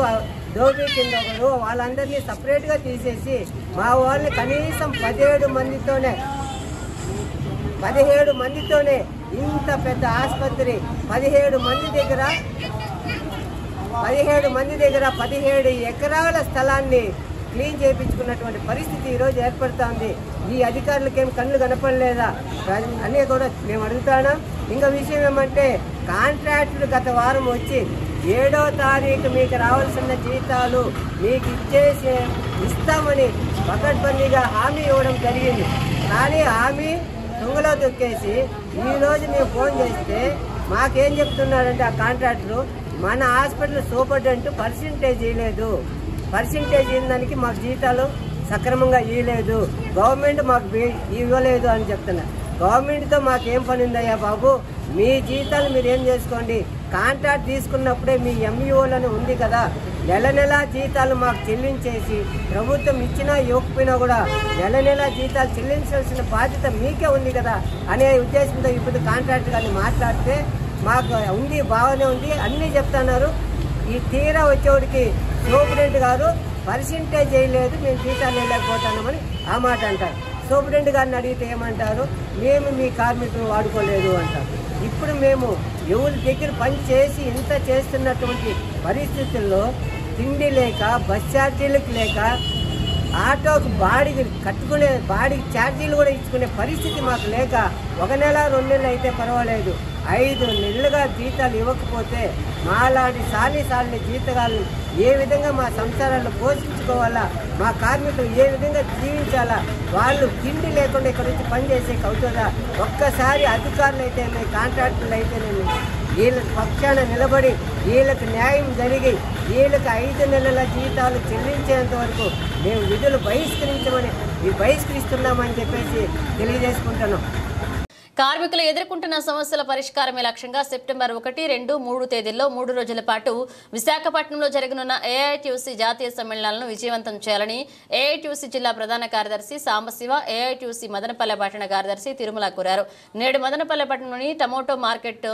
దోబీ కింద ఒకరు, వాళ్ళందరినీ సపరేట్గా తీసేసి మా వాళ్ళని కనీసం 17 మందితోనే ఇంత పెద్ద ఆసుపత్రి 17 మంది దగ్గర 17 ఎకరాల స్థలాన్ని క్లీన్ చేయించుకున్నటువంటి పరిస్థితి ఈరోజు ఏర్పడుతుంది. ఈ అధికారులకేం కళ్ళు కనపడలేదా అని కూడా మేము అడుగుతున్నాం. ఇంకా విషయం ఏమంటే, కాంట్రాక్టులు గత వారం వచ్చి 7వ తారీఖు మీకు రావాల్సిన జీతాలు మీకు ఇస్తామని పకడ్బందీగా హామీ ఇవ్వడం జరిగింది. కానీ హామీ తుంగలో దొక్కేసి ఈరోజు మేము ఫోన్ చేస్తే మాకేం చెప్తున్నారంటే ఆ కాంట్రాక్టులు, మన హాస్పిటల్ సూపరింటెండెంట్ పర్సెంటేజ్ ఇవ్వలేదు, పర్సెంటేజ్ ఇవ్వడానికి మాకు జీతాలు సక్రమంగా ఇవ్వలేదు, గవర్నమెంట్ మాకు ఇవ్వలేదు అని చెప్తున్నారు. గవర్నమెంట్తో మాకేం పని ఉందయ్యా బాబు, మీ జీతాలు మీరు ఏం చేసుకోండి. కాంట్రాక్ట్ తీసుకున్నప్పుడే మీ ఎంఈఓలను ఉంది కదా, నెల జీతాలు మాకు చెల్లించేసి, ప్రభుత్వం ఇచ్చినా ఇవ్వకపోయినా కూడా నెల జీతాలు చెల్లించాల్సిన బాధ్యత మీకే ఉంది కదా అనే ఉద్దేశంతో ఇప్పుడు కాంట్రాక్ట్ గారిని మాట్లాడితే మాకు ఉంది, బాగానే ఉంది అన్నీ చెప్తున్నారు. ఈ తీరా వచ్చేవాడికి సూపరింటెండెంట్ గారు పర్సెంటేజ్ చేయలేదు, మేము జీతాలు వెళ్ళకపోతున్నామని ఆ మాట అంటారు. సూపరింటెండెంట్ గారిని అడిగితే ఏమంటారు, మేము మీ కార్మికులు వాడుకోలేదు అంటారు. ఇప్పుడు మేము ఎవరి దగ్గర పని చేసి ఇంత చేస్తున్నటువంటి పరిస్థితుల్లో తిండి లేక, బస్ ఛార్జీలకు లేక, ఆటోకు బాడీకి కట్టుకునే బాడీకి ఛార్జీలు కూడా ఇచ్చుకునే పరిస్థితి మాకు లేక 1 నెల 2 నెలలు అయితే పర్వాలేదు, 5 నెలలుగా జీతాలు ఇవ్వకపోతే మాలాంటి సాలి జీతగాళ్ళు ఏ విధంగా మా సంసారాలను పోషించుకోవాలా, మా కార్మికులు ఏ విధంగా జీవించాలా, వాళ్ళు తిండి లేకుండా ఇక్కడ నుంచి పనిచేసేకి అవుతుందా? ఒక్కసారి అధికారులు అయితేనే, కాంట్రాక్టర్లు అయితేనేమి వీళ్ళ పక్షాన నిలబడి వీళ్ళకి న్యాయం జరిగి వీళ్ళకి 5 నెలల జీతాలు చెల్లించేంత వరకు మేము విధులు బహిష్కరిస్తున్నామని చెప్పేసి తెలియజేసుకుంటున్నాం. కార్మికులు ఎదుర్కొంటున్న సమస్యల పరిష్కారమే లక్ష్యంగా సెప్టెంబర్ 1, 2, 3 తేదీల్లో 3 రోజుల పాటు విశాఖపట్నంలో జరగనున్న ఏఐటీయూసీ జాతీయ సమ్మేళనాలను విజయవంతం చేయాలని ఏఐటీయూసీ జిల్లా ప్రధాన కార్యదర్శి సాంబశివ, ఏఐటీయూసీ మదనపల్లె పట్టణ కార్యదర్శి తిరుమల కోరారు. నేడు మదనపల్లె పట్టణంలోని టమోటో మార్కెట్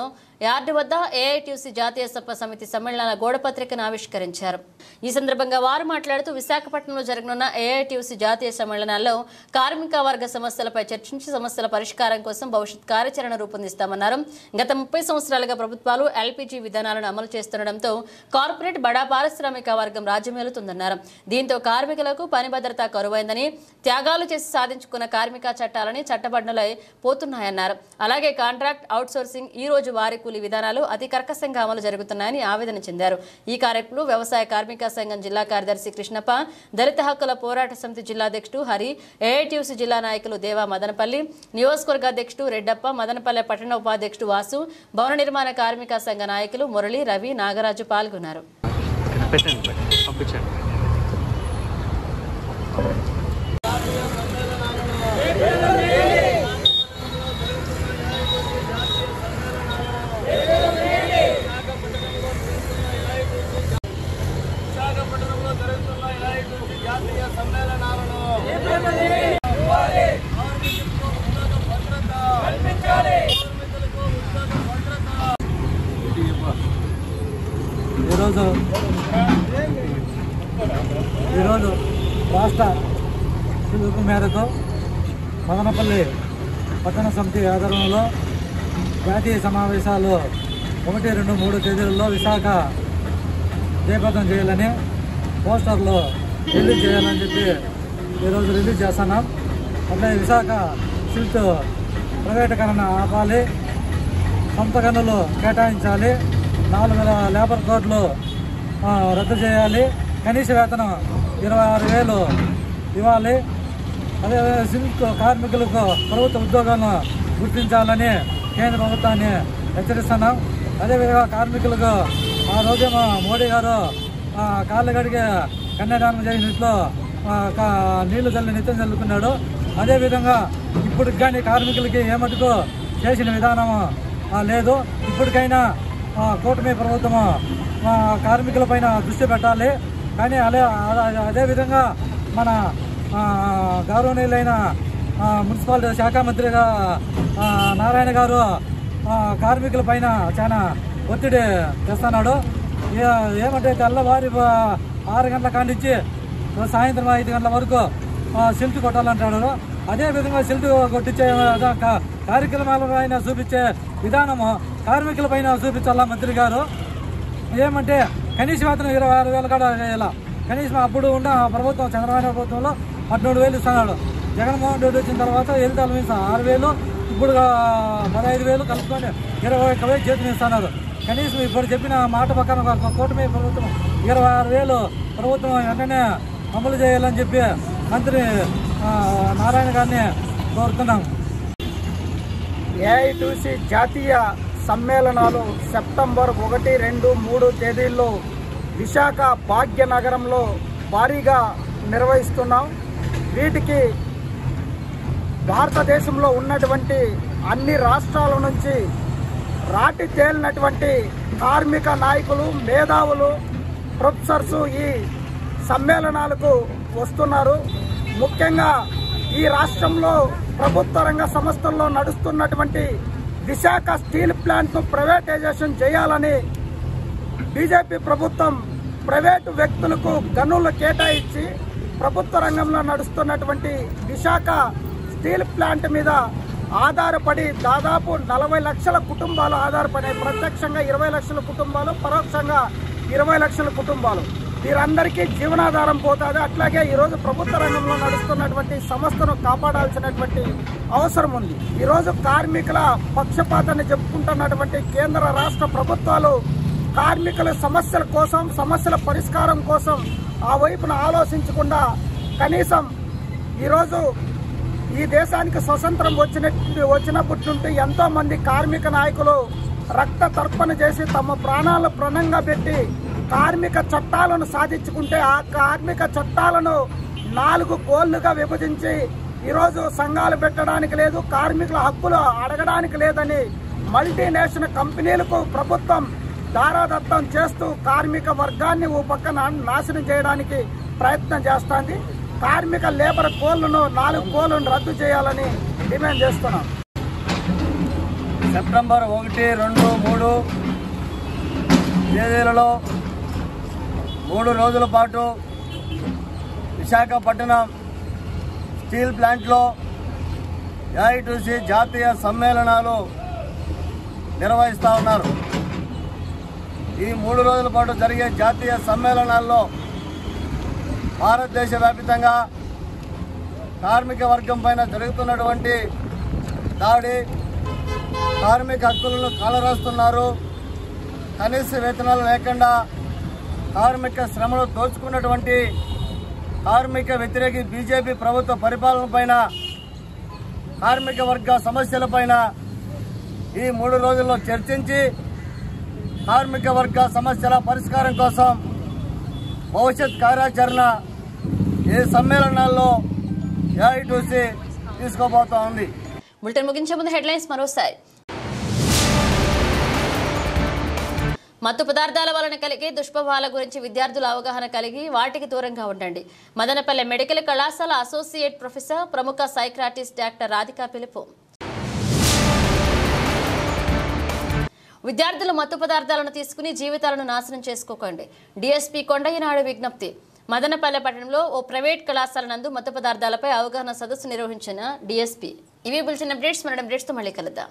యార్డు వద్ద ఏఐటీయూసీ జాతీయ సమితి సమ్మేళనాల గోడపత్రికను ఆవిష్కరించారు. ఈ సందర్భంగా వారు మాట్లాడుతూ విశాఖపట్నంలో జరగనున్న ఏఐటీయూసీ జాతీయ సమ్మేళనాల్లో కార్మిక వర్గ సమస్యలపై చర్చించి సమస్యల పరిష్కారం కోసం భవిష్యత్ భవిష్యత్ కార్యాచరణ రూపొందిస్తామన్నారు. గత 30 సంవత్సరాలుగా ప్రభుత్వాలు ఎల్పీజీ విధానాలను అమలు చేస్తుండటంతో కార్పొరేట్ బడా పారిశ్రామిక వర్గం రాజ్యమేలుతుందన్నారు. దీంతో కార్మికులకు పని భద్రత కరువైందని, త్యాగాలు చేసి సాధించుకున్న కార్మిక చట్టాలని చట్టబడ్డలై పోతున్నాయన్నారు. అలాగే కాంట్రాక్ట్ అవుట్సోర్సింగ్, ఈ రోజు వారి కూలీ విధానాలు అతి కర్కశంగా అమలు జరుగుతున్నాయని ఆవేదన చెందారు. ఈ కార్యక్రమంలో వ్యవసాయ కార్మిక సంఘం జిల్లా కార్యదర్శి కృష్ణప్ప, దళిత హక్కుల పోరాట సమితి జిల్లా అధ్యక్షుడు హరి, ఏఐటీయూసీ జిల్లా నాయకులు దేవా మదనపల్లి, నియోజకవర్గ అధ్యక్షుడు రెడ్డప్ప, మదనపల్లె పట్టణ ఉపాధ్యక్షుడు వాసు, భవన నిర్మాణ కార్మిక సంఘ నాయకులు మురళి, రవి, నాగరాజు పాల్గొన్నారు. ఈరోజు రాష్ట్ర పిలుపు మేరకు మదనపల్లి పట్టణ సమితి ఆధ్వర్యంలో జాతీయ సమావేశాలు 1, 2, 3 తేదీలలో విశాఖ జయప్రదం చేయాలని పోస్టర్లు రిలీజ్ చేయాలని చెప్పి ఈరోజు రిలీజ్ చేస్తున్నాం. అట్లే విశాఖ సిల్ట్ ప్రైవేటీకరణ ఆపాలి, సొంత గనులు కేటాయించాలి, 4 లేబర్ కోడ్లు రద్దు చేయాలి, కనీస వేతనం 26,000 ఇవ్వాలి. అదేవిధంగా సిల్క్ కార్మికులకు ప్రభుత్వ ఉద్యోగాలను గుర్తించాలని కేంద్ర ప్రభుత్వాన్ని హెచ్చరిస్తున్నాం. అదేవిధంగా కార్మికులకు ఆ రోజేమో మోడీ గారు కాళ్ళు కడిగే కన్యాదానం చేసినట్లు నీళ్లు చల్లి నిత్యం చల్లుకున్నాడు. అదేవిధంగా ఇప్పుడు కానీ కార్మికులకి ఏమటుకు చేసిన విధానం లేదు. ఇప్పటికైనా కూటమి ప్రభుత్వము కార్మికుల పైన దృష్టి పెట్టాలి. కానీ అదేవిధంగా మన గౌరవనీయులైన మున్సిపాలిటీ శాఖ మంత్రిగా నారాయణ గారు కార్మికుల పైన చాలా ఒత్తిడి తెస్తున్నాడు. ఏమంటే తెల్లవారి 6 గంటల కానించి సాయంత్రం 5 గంటల వరకు సిల్ట్ కొట్టాలంటాడు. అదేవిధంగా సిల్ట్ కొట్టించే కార్యక్రమాల పైన చూపించే విధానము కార్మికుల పైన చూపించాలా మంత్రి గారు. ఏమంటే కనీస వేతనం 26,000 కూడా వేయాల. కనీసం అప్పుడు ఉన్న ప్రభుత్వం చంద్రబాబు ప్రభుత్వంలో 13,000 ఇస్తున్నాడు. జగన్మోహన్ రెడ్డి వచ్చిన తర్వాత 6,000, ఇప్పుడు 15,000 కలుపుకొని 21,000 చేతులు ఇస్తున్నారు. కనీసం ఇప్పుడు చెప్పిన మాట పక్కన కూటమి ప్రభుత్వం 26,000 ప్రభుత్వం వెంటనే అమలు చేయాలని చెప్పి మంత్రి నారాయణ గారిని కోరుతున్నాం. ఏఐటీయూసీ జాతీయ సమ్మేళనాలు సెప్టెంబర్ 1, 2, 3 తేదీల్లో విశాఖ భాగ్యనగరంలో భారీగా నిర్వహిస్తున్నాం. వీటికి భారతదేశంలో ఉన్నటువంటి అన్ని రాష్ట్రాల నుంచి రాటి తేలినటువంటి కార్మిక నాయకులు, మేధావులు, ప్రొఫెసర్స్ ఈ సమ్మేళనాలకు వస్తున్నారు. ముఖ్యంగా ఈ రాష్ట్రంలో ప్రభుత్వ రంగ సంస్థల్లో నడుస్తున్నటువంటి విశాఖ స్టీల్ ప్లాంట్ను ప్రైవేటైజేషన్ చేయాలని బీజేపీ ప్రభుత్వం ప్రైవేటు వ్యక్తులకు గనులు కేటాయించి ప్రభుత్వ రంగంలో నడుస్తున్నటువంటి విశాఖ స్టీల్ ప్లాంట్ మీద ఆధారపడి దాదాపు 40 లక్షల కుటుంబాలు ఆధారపడే, ప్రత్యక్షంగా 20 లక్షల కుటుంబాలు, పరోక్షంగా 20 లక్షల కుటుంబాలు, వీరందరికీ జీవనాధారం పోతుంది. అట్లాగే ఈరోజు ప్రభుత్వ రంగంలో నడుస్తున్నటువంటి సంస్థను కాపాడాల్సినటువంటి అవసరం ఉంది. ఈరోజు కార్మికుల పక్షపాతాన్ని చెప్పుకుంటున్నటువంటి కేంద్ర రాష్ట్ర ప్రభుత్వాలు కార్మికుల సమస్యల కోసం, సమస్యల పరిష్కారం కోసం ఆ వైపున ఆలోచించకుండా కనీసం ఈరోజు ఈ దేశానికి స్వతంత్రం వచ్చినప్పటి నుండి ఎంతో మంది కార్మిక నాయకులు రక్త తర్పణ చేసి తమ ప్రాణాలను ప్రణంగా పెట్టి కార్మిక చట్టాలను సాధించుకుంటే ఆ కార్మిక చట్టాలను 4 కోళ్లుగా విభజించి ఈరోజు సంఘాలు పెట్టడానికి లేదు, కార్మికుల హక్కులు అడగడానికి లేదని మల్టీనేషనల్ కంపెనీలకు ప్రభుత్వం దారాదత్తం చేస్తూ కార్మిక వర్గాన్ని ఓ పక్కన నాశనం చేయడానికి ప్రయత్నం చేస్తోంది. కార్మిక లేబర్ కోళ్లను 4 కోళ్లను రద్దు చేయాలని డిమాండ్ చేస్తున్నాం. సెప్టెంబర్ 1, 2, 3 తేదీలలో 3 రోజుల పాటు విశాఖపట్నం స్టీల్ ప్లాంట్లో ఏఐటీసీ జాతీయ సమ్మేళనాలు నిర్వహిస్తూ ఉన్నారు. ఈ 3 రోజుల పాటు జరిగే జాతీయ సమ్మేళనాల్లో భారతదేశ వ్యాప్తంగా కార్మిక వర్గం పైన జరుగుతున్నటువంటి దాడి, కార్మిక హక్కులను కాలరాస్తున్నారు, కనీస వేతనాలు లేకుండా కార్మిక శ్రమను దోచుకున్నటువంటి కార్మిక వ్యతిరేక బీజేపీ ప్రభుత్వ పరిపాలన పైన, కార్మిక వర్గ సమస్యలపైన ఈ 3 రోజుల్లో చర్చించి కార్మిక వర్గ సమస్యల పరిష్కారం కోసం భవిష్యత్ కార్యాచరణ ఈ సమ్మేళనాల్లో ఏఐటీసీ తీసుకోబోతా ఉంది. బులెటిన్ ముగించే ముందు హెడ్లైన్స్ మరోసారి. మత్తు పదార్థాల వలన కలిగే దుష్ప్రభావాల గురించి విద్యార్థుల అవగాహన కలిగి వాటికి దూరంగా ఉండండి. మదనపల్లె మెడికల్ కళాశాల అసోసియేట్ ప్రొఫెసర్, ప్రముఖ సైక్రాటిస్ట్ డాక్టర్ రాధికా పిలుపు. విద్యార్థులు మత్తు పదార్థాలను తీసుకుని జీవితాలను నాశనం చేసుకోకండి. డిఎస్పీ కొండయ్యనాయుడు విజ్ఞప్తి. మదనపల్లె పట్టణంలో ఓ ప్రైవేట్ కళాశాల నందు మత్తు పదార్థాలపై అవగాహన సదస్సు నిర్వహించిన డిఎస్పీ. ఇవి బులెటిన్ అప్డేట్స్. మన అప్డేట్స్తో మళ్ళీ కలుద్దాం.